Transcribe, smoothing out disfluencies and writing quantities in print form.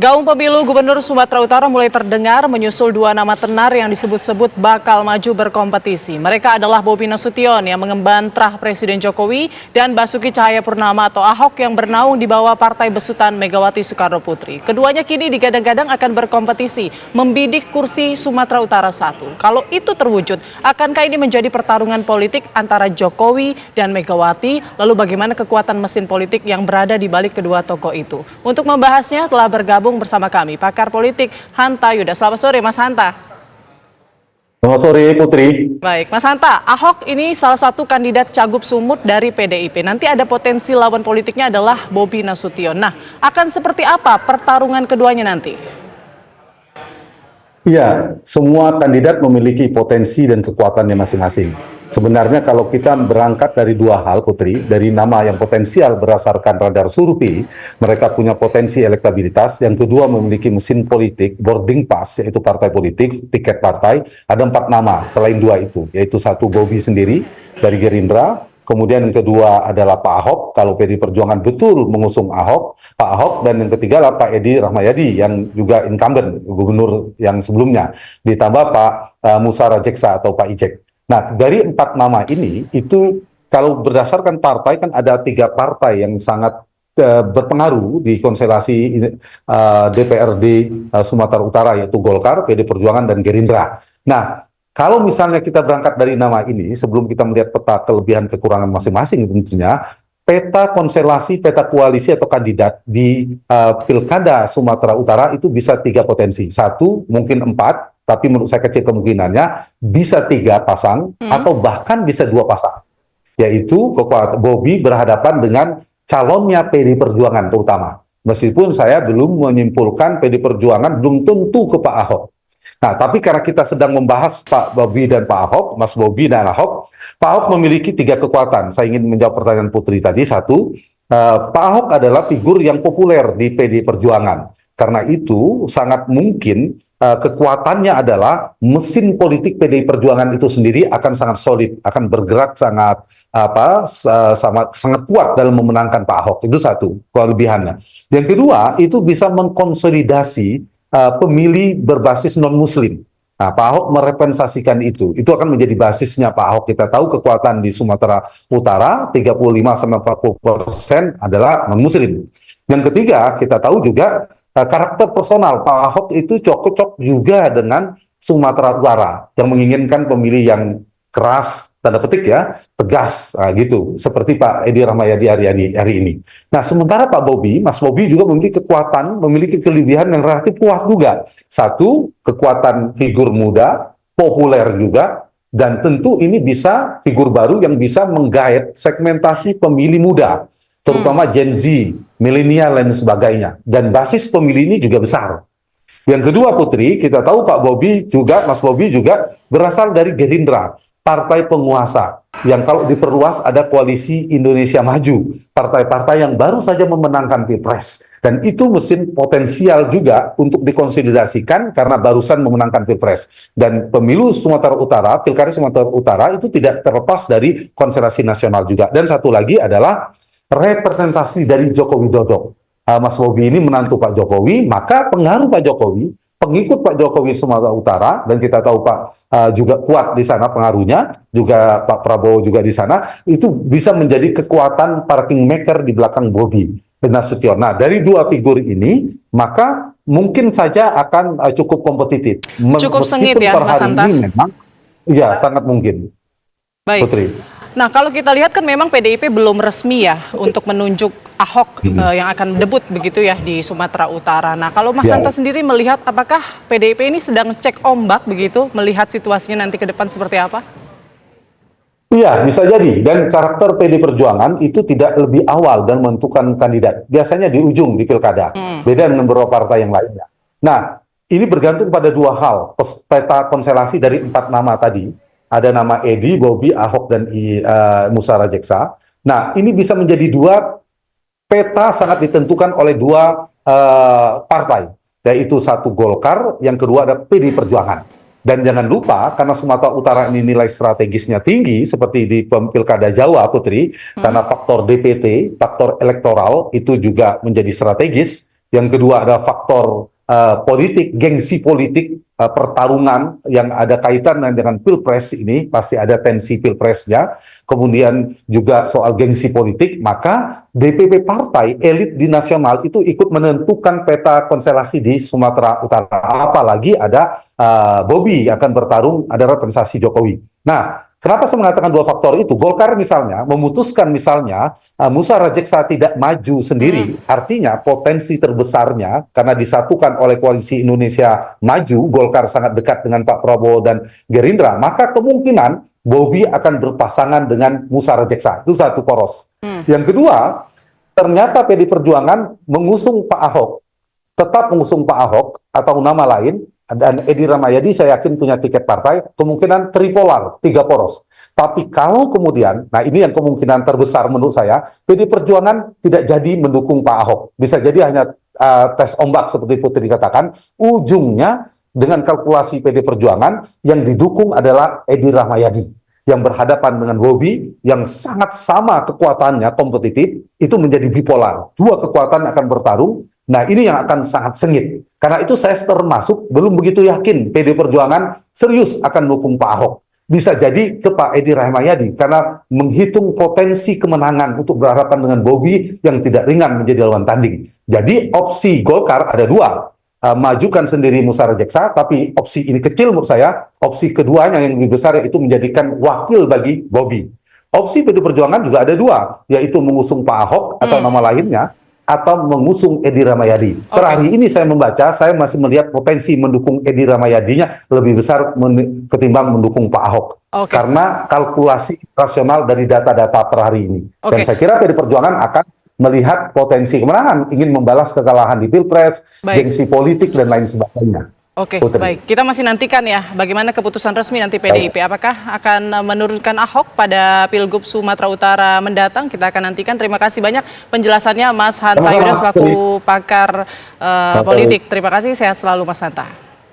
Gaung pemilu Gubernur Sumatera Utara mulai terdengar menyusul dua nama tenar yang disebut-sebut bakal maju berkompetisi. Mereka adalah Bobi Nasution yang mengemban trah Presiden Jokowi dan Basuki Cahayapurnama atau Ahok yang bernaung di bawah Partai Besutan Megawati Soekarno Putri. Keduanya kini digadang-gadang akan berkompetisi membidik kursi Sumatera Utara 1. Kalau itu terwujud, akankah ini menjadi pertarungan politik antara Jokowi dan Megawati? Lalu bagaimana kekuatan mesin politik yang berada di balik kedua tokoh itu? Untuk membahasnya telah bergabung bersama kami pakar politik Hanta Yuda. Selamat sore Mas Hanta. Selamat sore Putri. Baik Mas Hanta, Ahok ini salah satu kandidat cagup sumut dari PDIP. Nanti ada potensi lawan politiknya adalah Bobi Nasution. Nah, akan seperti apa pertarungan keduanya nanti? Ya, semua kandidat memiliki potensi dan kekuatannya masing-masing. Sebenarnya kalau kita berangkat dari dua hal, Putri, dari nama yang potensial berdasarkan radar survei, mereka punya potensi elektabilitas. Yang kedua memiliki mesin politik, boarding pass, yaitu partai politik, tiket partai. Ada 4 nama selain dua itu, yaitu satu Bobi sendiri dari Gerindra. Kemudian yang kedua adalah Pak Ahok, kalau PD Perjuangan betul mengusung Pak Ahok, dan yang ketiga adalah Pak Edi Rahmayadi yang juga incumbent gubernur yang sebelumnya, ditambah Pak Musa Rajeksa atau Pak Ijek. Nah, dari 4 nama ini, itu kalau berdasarkan partai kan ada 3 partai yang sangat berpengaruh di konstelasi DPRD Sumatera Utara, yaitu Golkar, PD Perjuangan, dan Gerindra. Nah, kalau misalnya kita berangkat dari nama ini, sebelum kita melihat peta kelebihan kekurangan masing-masing tentunya, peta konstelasi, peta koalisi atau kandidat di Pilkada Sumatera Utara itu bisa 3 potensi. 1, mungkin 4, tapi menurut saya kecil kemungkinannya bisa 3 pasang atau bahkan bisa 2 pasang. Yaitu Bobi berhadapan dengan calonnya PD Perjuangan terutama. Meskipun saya belum menyimpulkan PD Perjuangan belum tentu ke Pak Ahok. Nah, tapi karena kita sedang membahas Pak Bobi dan Pak Ahok, Mas Bobi dan Ahok, Pak Ahok memiliki 3 kekuatan. Saya ingin menjawab pertanyaan Putri tadi. 1, Pak Ahok adalah figur yang populer di PD Perjuangan. Karena itu sangat mungkin kekuatannya adalah mesin politik PDI Perjuangan itu sendiri akan sangat solid, akan bergerak sangat sangat kuat dalam memenangkan Pak Ahok. Itu 1 kelebihannya. Yang kedua, itu bisa mengkonsolidasi pemilih berbasis non-Muslim. Nah, Pak Ahok merepresentasikan itu. Itu akan menjadi basisnya Pak Ahok. Kita tahu kekuatan di Sumatera Utara 35-40% adalah non-Muslim. Yang ketiga, kita tahu juga karakter personal Pak Ahok itu cocok juga dengan Sumatera Utara yang menginginkan pemilih yang keras, tanda petik ya, tegas, gitu. Seperti Pak Edi Rahmayadi hari ini. Nah, sementara Pak Bobi, Mas Bobi juga memiliki kekuatan, memiliki kelebihan yang relatif kuat juga. 1, kekuatan figur muda, populer juga, dan tentu ini bisa figur baru yang bisa menggait segmentasi pemilih muda, terutama Gen Z, milenial, dan sebagainya. Dan basis pemilih ini juga besar. Yang kedua, Putri, kita tahu Pak Bobi juga, Mas Bobi juga berasal dari Gerindra, partai penguasa, yang kalau diperluas ada koalisi Indonesia Maju, partai-partai yang baru saja memenangkan Pilpres. Dan itu mesin potensial juga untuk dikonsolidasikan karena barusan memenangkan Pilpres. Dan pemilu Sumatera Utara, Pilkada Sumatera Utara itu tidak terlepas dari konstelasi nasional juga. Dan satu lagi adalah representasi dari Joko Widodo. Mas Bobi ini menantu Pak Jokowi, maka pengaruh Pak Jokowi, pengikut Pak Jokowi Sumatera Utara, dan kita tahu Pak juga kuat di sana pengaruhnya, juga Pak Prabowo juga di sana, itu bisa menjadi kekuatan para kingmaker di belakang Bobi Nasution. Nah, dari 2 figur ini, maka mungkin saja akan cukup kompetitif. Cukup sengit ya, Mas Hanta? Ini memang, ya sangat mungkin. Baik. Putri. Nah, kalau kita lihat kan memang PDIP belum resmi ya untuk menunjuk Ahok yang akan debut begitu ya di Sumatera Utara. Nah, kalau Mas Hanta sendiri melihat apakah PDIP ini sedang cek ombak begitu, melihat situasinya nanti ke depan seperti apa? Iya, bisa jadi. Dan karakter PD Perjuangan itu tidak lebih awal dan menentukan kandidat. Biasanya di ujung di pilkada. Beda dengan beberapa partai yang lainnya. Nah, ini bergantung pada 2 hal. Peta konstelasi dari 4 nama tadi. Ada nama Edi, Bobi, Ahok, dan Musa Rajeksa. Nah, ini bisa menjadi 2 peta sangat ditentukan oleh 2 partai. Yaitu 1 Golkar, yang kedua ada PD Perjuangan. Dan jangan lupa, karena Sumatera Utara ini nilai strategisnya tinggi, seperti di Pilkada Jawa, Putri, karena faktor DPT, faktor elektoral, itu juga menjadi strategis, Yang kedua ada faktor politik, gengsi politik, pertarungan yang ada kaitan dengan pilpres ini, pasti ada tensi pilpresnya, kemudian juga soal gengsi politik, maka DPP partai, elit di nasional itu ikut menentukan peta konstelasi di Sumatera Utara. Apalagi ada Bobi akan bertarung, ada representasi Jokowi. Nah, kenapa saya mengatakan dua faktor itu? Golkar misalnya memutuskan misalnya Musa Rajeksa tidak maju sendiri, artinya potensi terbesarnya karena disatukan oleh Koalisi Indonesia Maju, Golkar sangat dekat dengan Pak Prabowo dan Gerindra, maka kemungkinan Bobi akan berpasangan dengan Musa Rajeksa. Itu satu poros. Yang kedua, ternyata PD Perjuangan mengusung Pak Ahok, tetap mengusung Pak Ahok atau nama lain, dan Edi Rahmayadi saya yakin punya tiket partai, kemungkinan tripolar, 3 poros. Tapi kalau kemudian, nah ini yang kemungkinan terbesar menurut saya, PD Perjuangan tidak jadi mendukung Pak Ahok. Bisa jadi hanya tes ombak seperti Putri dikatakan, ujungnya dengan kalkulasi PD Perjuangan yang didukung adalah Edi Rahmayadi yang berhadapan dengan Bobi yang sangat sama kekuatannya, kompetitif, itu menjadi bipolar. Dua kekuatan akan bertarung. Nah, ini yang akan sangat sengit. Karena itu saya termasuk belum begitu yakin PD Perjuangan serius akan dukung Pak Ahok. Bisa jadi ke Pak Edi Rahmayadi karena menghitung potensi kemenangan untuk berhadapan dengan Bobi yang tidak ringan menjadi lawan tanding. Jadi opsi Golkar ada dua. Majukan sendiri Musa Rajeksa, tapi opsi ini kecil menurut saya. Opsi keduanya yang lebih besar yaitu menjadikan wakil bagi Bobi. Opsi PD Perjuangan juga ada dua, yaitu mengusung Pak Ahok atau nama lainnya, atau mengusung Edi Rahmayadi. Per hari ini saya membaca, saya masih melihat potensi mendukung Edi Rahmayadinya lebih besar ketimbang mendukung Pak Ahok. Karena kalkulasi rasional dari data-data per hari ini. Dan saya kira PD Perjuangan akan melihat potensi kemenangan, ingin membalas kekalahan di Pilpres, gengsi politik, dan lain sebagainya. Oke, baik. Kita masih nantikan ya bagaimana keputusan resmi nanti PDIP. Apakah akan menurunkan Ahok pada Pilgub Sumatera Utara mendatang? Kita akan nantikan. Terima kasih banyak penjelasannya Mas Hanta Yuda selaku pakar politik. Terima kasih, sehat selalu Mas Hanta.